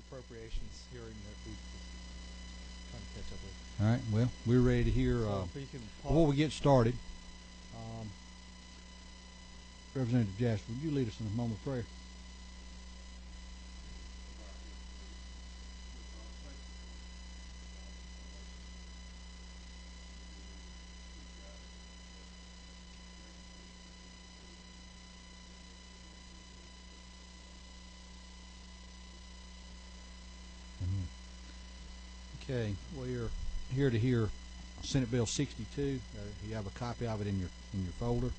appropriations hearing that we trying to catch up with. All right. Well, we're ready to hear. So you can Before we get started, Representative Jasper, would you lead us in a moment of prayer? Okay, we're here to hear Senate Bill 62. You have a copy of it in your folder.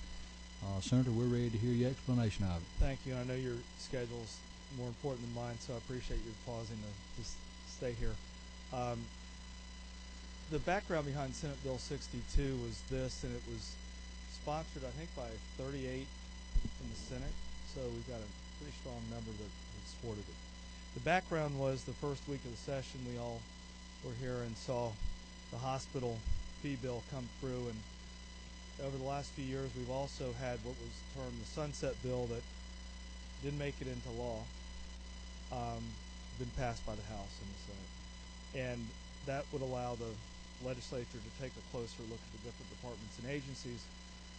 Senator, we're ready to hear your explanation of it. Thank you. I know your schedule's more important than mine, so I appreciate you pausing to stay here. The background behind Senate Bill 62 was this, and it was sponsored, I think, by 38 in the Senate. So we've got a pretty strong number that supported it. The background was the first week of the session, we all were here and saw the hospital fee bill come through, and over the last few years we've also had what was termed the sunset bill that didn't make it into law, been passed by the House and the Senate, and that would allow the legislature to take a closer look at the different departments and agencies.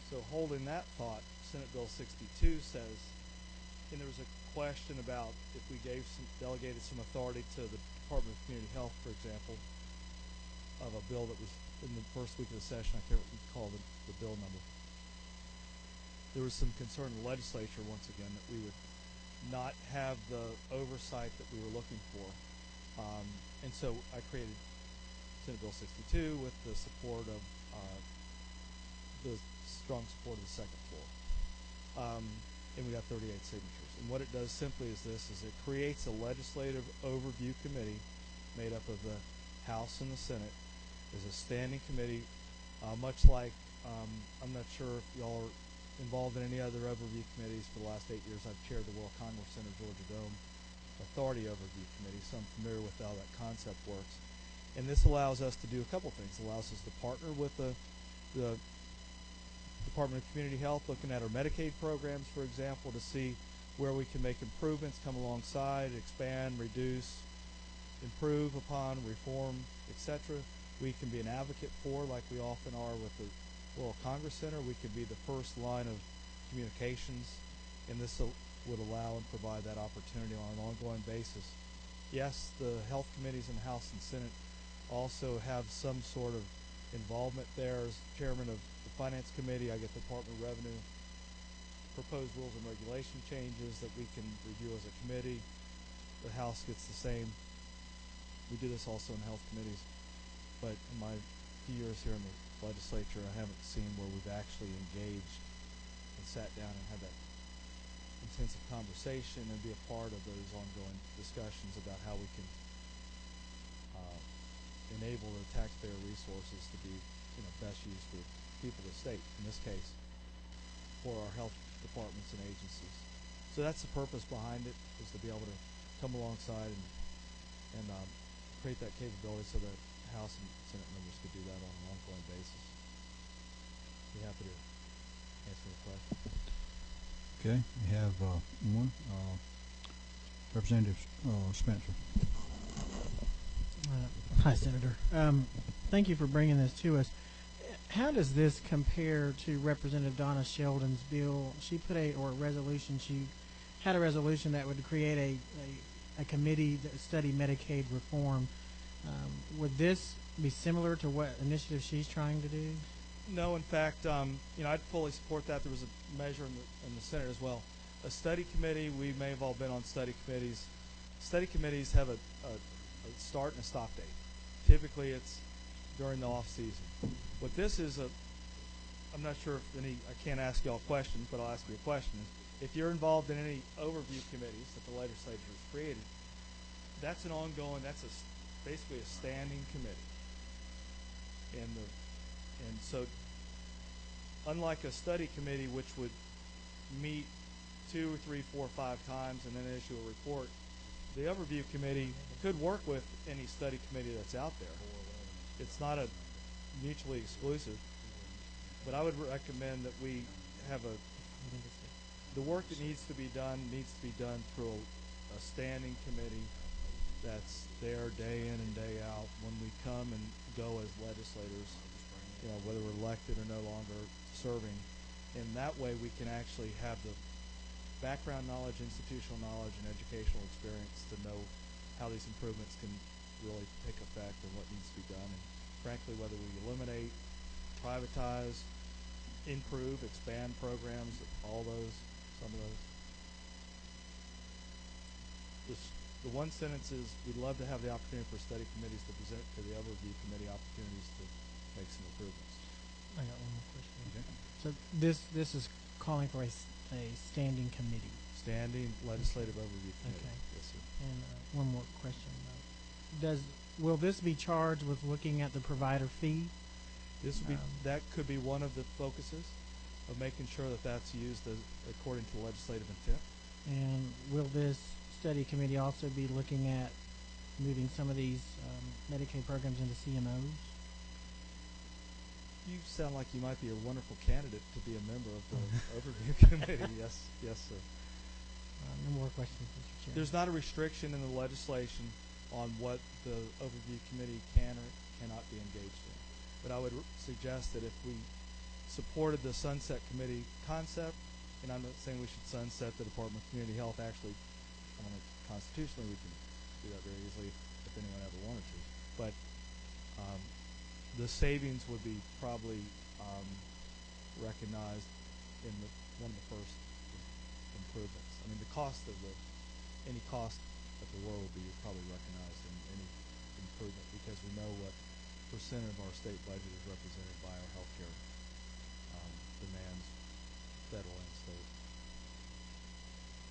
So holding that thought, Senate Bill 62 says, and there was a question about if we delegated some authority to the Department of Community Health, for example, of a bill that was in the first week of the session. I can't recall the bill number. There was some concern in the legislature, once again, that we would not have the oversight that we were looking for. And so I created Senate Bill 62 with the support of the strong support of the second floor. And we got 38 signatures. And what it does simply is this, is it creates a legislative overview committee made up of the House and the Senate. There's a standing committee, much like, I'm not sure if y'all are involved in any other overview committees. For the last 8 years, I've chaired the World Congress Center Georgia Dome Authority Overview Committee, so I'm familiar with how that concept works. And this allows us to do a couple things. It allows us to partner with the Department of Community Health, looking at our Medicaid programs, for example, to see where we can make improvements, come alongside, expand, reduce, improve upon, reform, etc. We can be an advocate for, like we often are with the World Congress Center. We can be the first line of communications, and this would allow and provide that opportunity on an ongoing basis. Yes, the health committees in the House and Senate also have some sort of involvement there. As chairman of the Finance Committee, I get the Department of Revenue proposed rules and regulation changes that we can review as a committee. The House gets the same. We do this also in health committees. But in my few years here in the legislature, I haven't seen where we've actually engaged and sat down and had that intensive conversation and be a part of those ongoing discussions about how we can enable the taxpayer resources to be best used for people of the state, in this case, for our health departments and agencies. So that's the purpose behind it, is to be able to come alongside and create that capability so that House and Senate members could do that on an ongoing basis. Be happy to answer the question. Okay, we have one. Representative Spencer. Hi, Senator. Thank you for bringing this to us. How does this compare to Representative Donna Sheldon's bill? She put a resolution. She had a resolution that would create a committee that study Medicaid reform. Would this be similar to what initiative she's trying to do? No, in fact, I'd fully support that. There was a measure in the Senate as well. A study committee, we may have all been on study committees. Study committees have a start and a stop date. Typically, it's during the off season. What this is, I'm not sure if I can't ask y'all questions, but I'll ask you a question. If you're involved in any overview committees that the legislature has created, that's an ongoing, basically a standing committee. And so, unlike a study committee, which would meet 2 or 3, 4, 5 times and then issue a report, the overview committee could work with any study committee that's out there. It's not a mutually exclusive, but I would recommend that we have the work that needs to be done through a standing committee that's there day in and day out when we come and go as legislators, whether we're elected or no longer serving. And that way we can actually have the background knowledge, institutional knowledge, and educational experience to know how these improvements can really take effect and what needs to be done. And frankly, whether we eliminate, privatize, improve, expand programs, some of those. The one sentence is, we'd love to have the opportunity for study committees to present to the overview committee opportunities to make some improvements. I got one more question. Okay. So this is calling for a standing committee. Standing legislative overview committee. Okay. Yes, sir. And one more question. Will this be charged with looking at the provider fee? This would be that could be one of the focuses of making sure that that's used according to legislative intent. And will this study committee also be looking at moving some of these Medicaid programs into CMOs? You sound like you might be a wonderful candidate to be a member of the overview committee. Yes, sir. No more questions, Mr. Chair. There's not a restriction in the legislation on what the overview committee can or cannot be engaged in. But I would suggest that if we supported the sunset committee concept, and I'm not saying we should sunset the Department of Community Health, actually, constitutionally we can do that very easily if anyone ever wanted to. But the savings would be probably recognized in one of the first improvements. I mean, the cost of any cost that the war would be probably recognized in any improvement, because we know what percent of our state budget is represented by our healthcare demands, federal and state.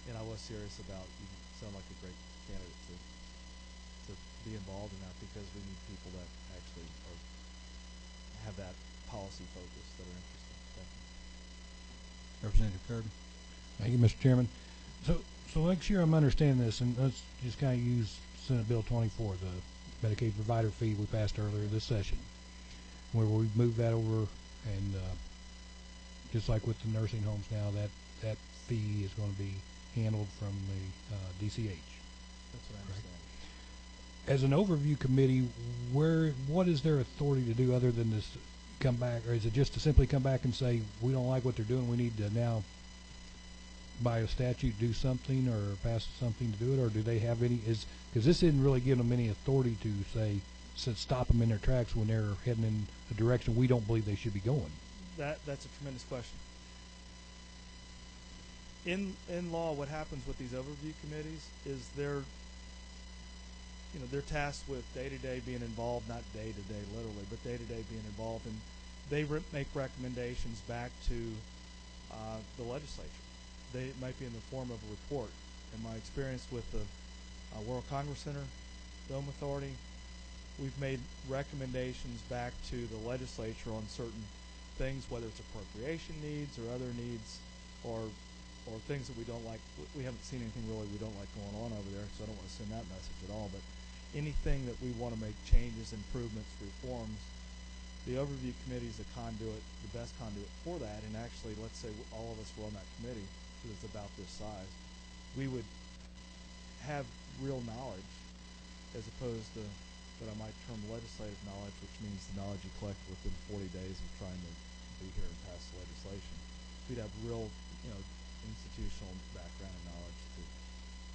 And I was serious about, you sound like a great candidate to be involved in that, because we need people that actually have that policy focus, that are interested. Representative Kirby. Thank you, Mr. Chairman. So make sure I'm understanding this, and let's just kind of use Senate Bill 24, the Medicaid provider fee we passed earlier this session, where we moved that over, and just like with the nursing homes now, that fee is going to be handled from the DCH. That's what I understand. As an overview committee, what is their authority to do other than this come back, or is it just to simply come back and say, we don't like what they're doing, we need to now by a statute do something or pass something to do it, or do they have any, because this isn't really giving them any authority to say stop them in their tracks when they're heading in a direction we don't believe they should be going? That's a tremendous question. In law, what happens with these overview committees is they're tasked with day-to-day being involved, not day-to-day literally, but day-to-day being involved, and they make recommendations back to the legislature. It might be in the form of a report. In my experience with the World Congress Center, Dome Authority, we've made recommendations back to the legislature on certain things, whether it's appropriation needs or other needs, or things that we don't like. We haven't seen anything really we don't like going on over there, so I don't want to send that message at all. But anything that we want to make changes, improvements, reforms, the overview committee is the conduit, the best conduit for that. And actually, let's say all of us were on that committee, because it's about this size, we would have real knowledge, as opposed to what I might term legislative knowledge, which means the knowledge you collect within 40 days of trying to be here and pass legislation. We'd have real, institutional background and knowledge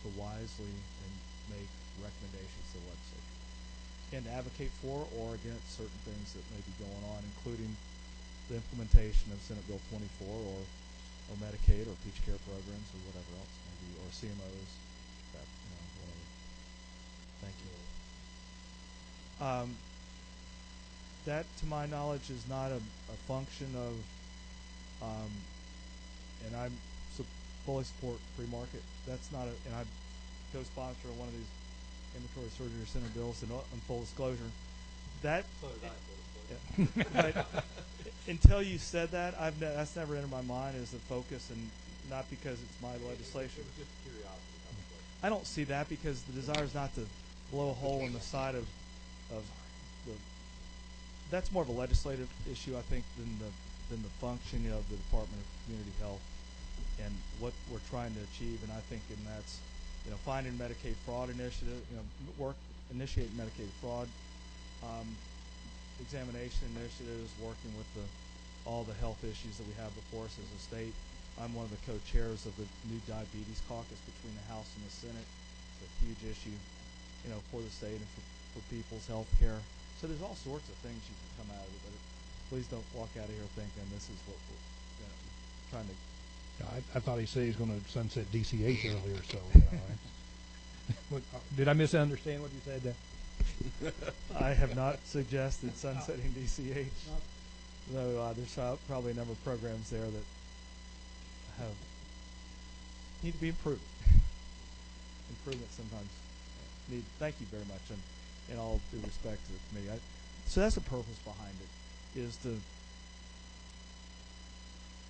to wisely and make recommendations to the legislature, and to advocate for or against certain things that may be going on, including the implementation of Senate Bill 24 or Medicaid or peach care programs or whatever else, maybe, or CMOs, whatever. Thank you. That, to my knowledge, is not a function of, and I fully support free market. That's not and I co-sponsor one of these ambulatory surgery center bills, and on full disclosure, that. So did I, but until you said that, that's never entered my mind as a focus, and not because it's my legislation. It was just curiosity. I don't see that, because the desire is not to blow a hole in the side of the. That's more of a legislative issue, I think, than the function of the Department of Community Health and what we're trying to achieve. And I think that's finding Medicaid fraud initiative, initiate Medicaid fraud examination initiatives, working with all the health issues that we have before us as a state. I'm one of the co-chairs of the new diabetes caucus between the House and the Senate. It's a huge issue, for the state and for people's health care. So there's all sorts of things you can come out of it, but please don't walk out of here thinking this is what we're trying to. I thought he said he was going to sunset DCH earlier, so. Did I misunderstand what you said there? I have not suggested sunsetting DCH. No, there's probably a number of programs there that need to be improved. Improvement sometimes need. Thank you very much, and in all due respect to the committee. So that's the purpose behind it, is to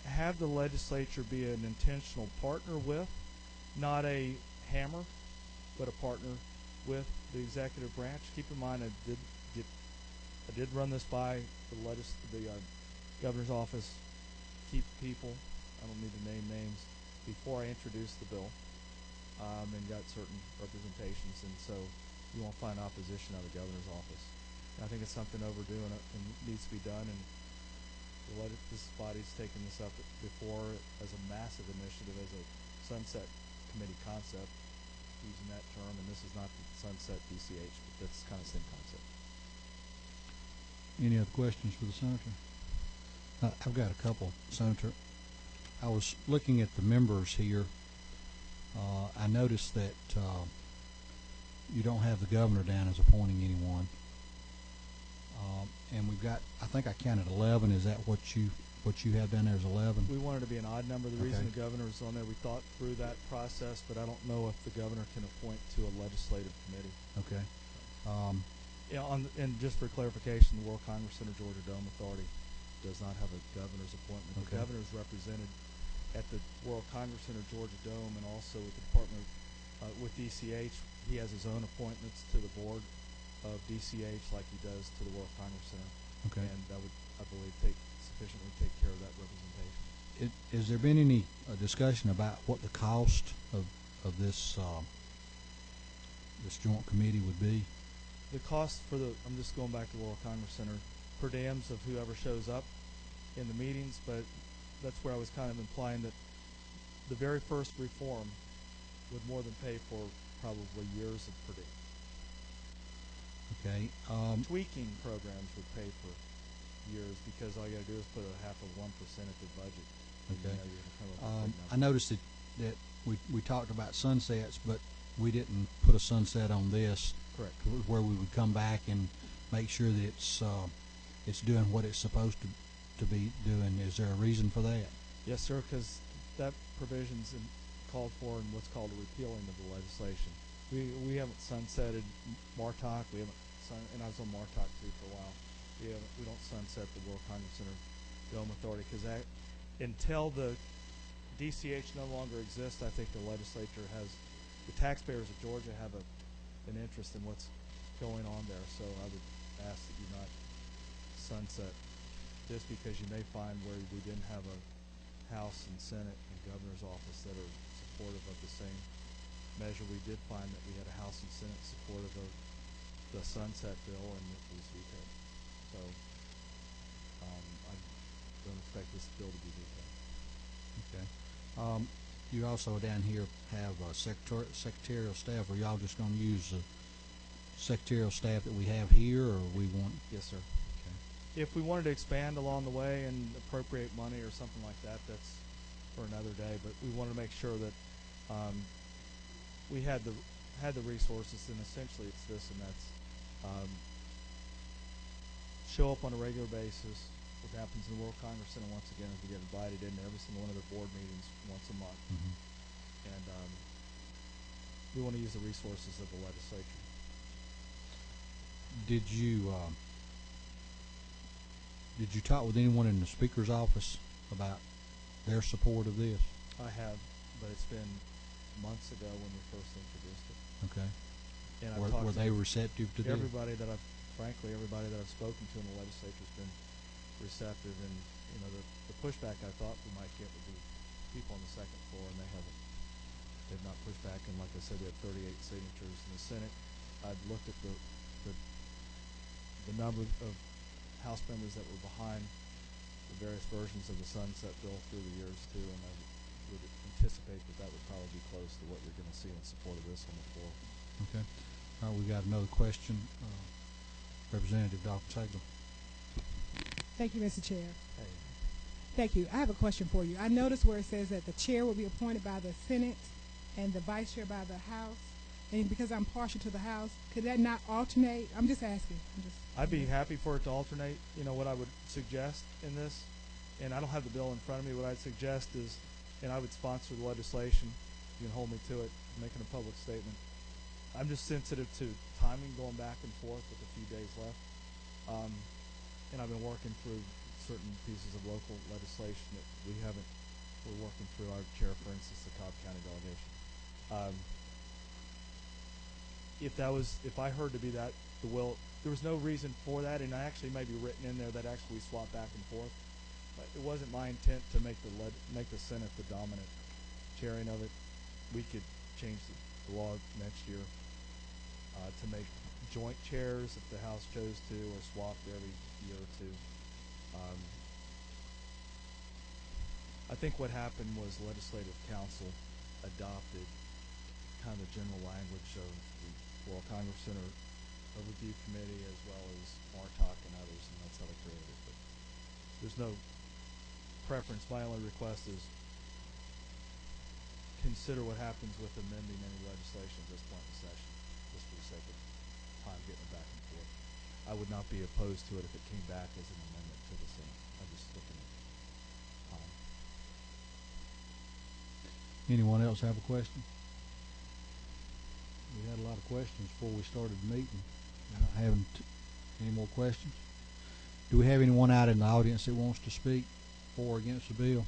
have the legislature be an intentional partner with, not a hammer, but a partner with the executive branch. Keep in mind, I did run this by the governor's office, keep people. I don't need to name names before I introduced the bill, and got certain representations, and so you won't find opposition out of the governor's office. And I think it's something overdue and needs to be done, and this body's taken this up before as a massive initiative, as a sunset committee concept, using that term, and this is not the sunset DCH, but that's kind of the same concept. Any other questions for the senator? I've got a couple, Senator. I was looking at the members here. I noticed that you don't have the governor down as appointing anyone, and we've got, I think I counted 11. Is that what you have down there as 11? We wanted to be an odd number. The reason the governor is on there, we thought through that process, but I don't know if the governor can appoint to a legislative committee. Okay. And just for clarification, the World Congress Center Georgia Dome Authority does not have a governor's appointment. Okay. The governor is represented at the World Congress Center Georgia Dome, and also with the Department with DCH. He has his own appointments to the board of DCH, like he does to the World Congress Center. Okay. And that would, I believe, sufficiently take care of that representation. Has there been any discussion about what the cost of this this joint committee would be? The cost for I'm just going back to the World Congress Center, per diems of whoever shows up in the meetings, but that's where I was kind of implying that the very first reform would more than pay for probably years of per diem. Okay. Tweaking programs would pay for years, because all you got to do is put a 0.5% at the budget. Okay. You're gonna come up with a big number. I noticed that we talked about sunsets, but we didn't put a sunset on this. Correct. Where we would come back and make sure that it's doing what it's supposed to be doing. Is there a reason for that? Yes, sir, because that provision's called for in what's called a repealing of the legislation. We haven't sunsetted MARTOC. And I was on MARTOC too for a while. We don't sunset the World Congress Center Dome Authority, because until the DCH no longer exists, I think the legislature the taxpayers of Georgia have an interest in what's going on there. So I would ask that you not sunset this, because you may find where we didn't have a House and Senate and governor's office that are supportive of the same measure. We did find that we had a House and Senate supportive of the sunset bill, and it was vetoed. So I don't expect this bill to be vetoed. Okay. You also down here have secretarial staff. Are y'all just going to use the secretarial staff that we have here, or we want? Yes, sir. Okay. If we wanted to expand along the way and appropriate money or something like that, that's for another day. But we wanted to make sure that we had the resources, and essentially it's this, and that's show up on a regular basis. What happens in the World Congress Center, once again, is we get invited into every single one of their board meetings once a month. Mm-hmm. And we want to use the resources of the legislature. Did you talk with anyone in the Speaker's office about their support of this? I have, but it's been months ago when we first introduced it. Okay. And I've talked were they receptive to this? everybody that I've spoken to in the legislature has been receptive, and the pushback I thought we might get would be people on the second floor, and they haven't they've not pushed back, and like I said, we have 38 signatures in the Senate. I've looked at the number of House members that were behind the various versions of the Sunset Bill through the years too, and I would anticipate that would probably be close to what you're going to see in support of this on the floor. Okay. All right, we got another question. Representative Dr. Taylor. Thank you, Mr. Chair. Hey. Thank you. I have a question for you. I noticed where it says that the chair will be appointed by the Senate and the vice chair by the House. And because I'm partial to the House, could that not alternate? I'm just asking. I'd be happy for it to alternate. You know, what I would suggest in this, and I don't have the bill in front of me, what I'd suggest is, and I would sponsor the legislation, you can hold me to it, making a public statement. I'm just sensitive to timing going back and forth with a few days left. And I've been working through certain pieces of local legislation that we're working through. Our chair, for instance, the Cobb County delegation. If I heard to be that, there was no reason for that, and I actually may be written in there that actually we swap back and forth. But it wasn't my intent to make the Senate the dominant chairing of it. We could change the law next year to make joint chairs if the House chose to, or swapped every year or two. I think what happened was Legislative Council adopted kind of the general language of the World Congress Center Review Committee, as well as Martok and others, and that's how they created it. But there's no preference. My only request is consider what happens with amending any legislation at this point in the session, just for the sake of time getting it back and forth. I would not be opposed to it if it came back as an amendment to the Senate. I'm just looking at time. Anyone else have a question? We had a lot of questions before we started the meeting. We're not having any more questions. Do we have anyone out in the audience that wants to speak for or against the bill?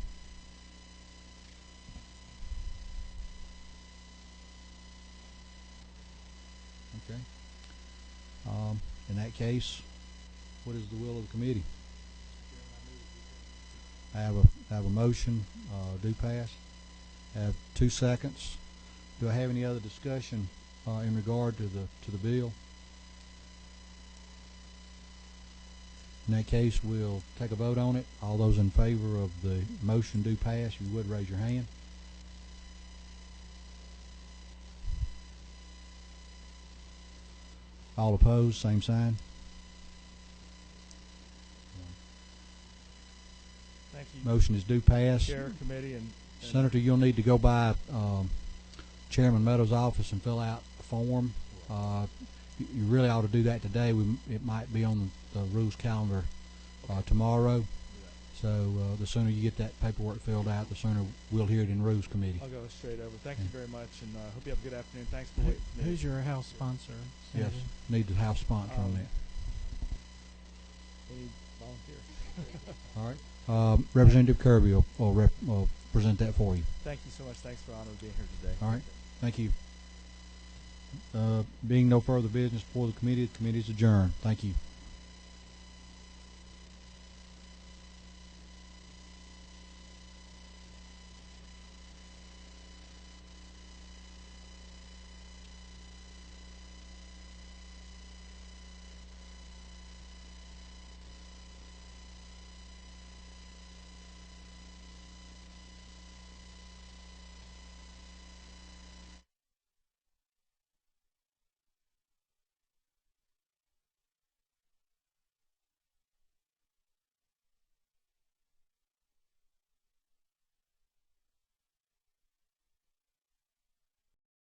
Okay. In that case, what is the will of the committee? I have a motion. Do pass. I have 2 seconds. Do I have any other discussion in regard to the bill? In that case, we'll take a vote on it. All those in favor of the motion do pass, you would raise your hand. All opposed, same sign. Thank you. Motion is due pass. Chair, committee, and Senator, you'll need to go by Chairman Meadows' office and fill out a form. You really ought to do that today. It might be on the rules calendar tomorrow. So the sooner you get that paperwork filled out, the sooner we'll hear it in Rules Committee. I'll go straight over. Thank you very much, and hope you have a good afternoon. Thanks for waiting for me. Who's your House sponsor? Yes, Senator? need the House sponsor on that. Any volunteers? All right. Representative Kirby will present that for you. Thank you so much. Thanks for the honor of being here today. All right. Thank you. Being no further business before the committee is adjourned. Thank you.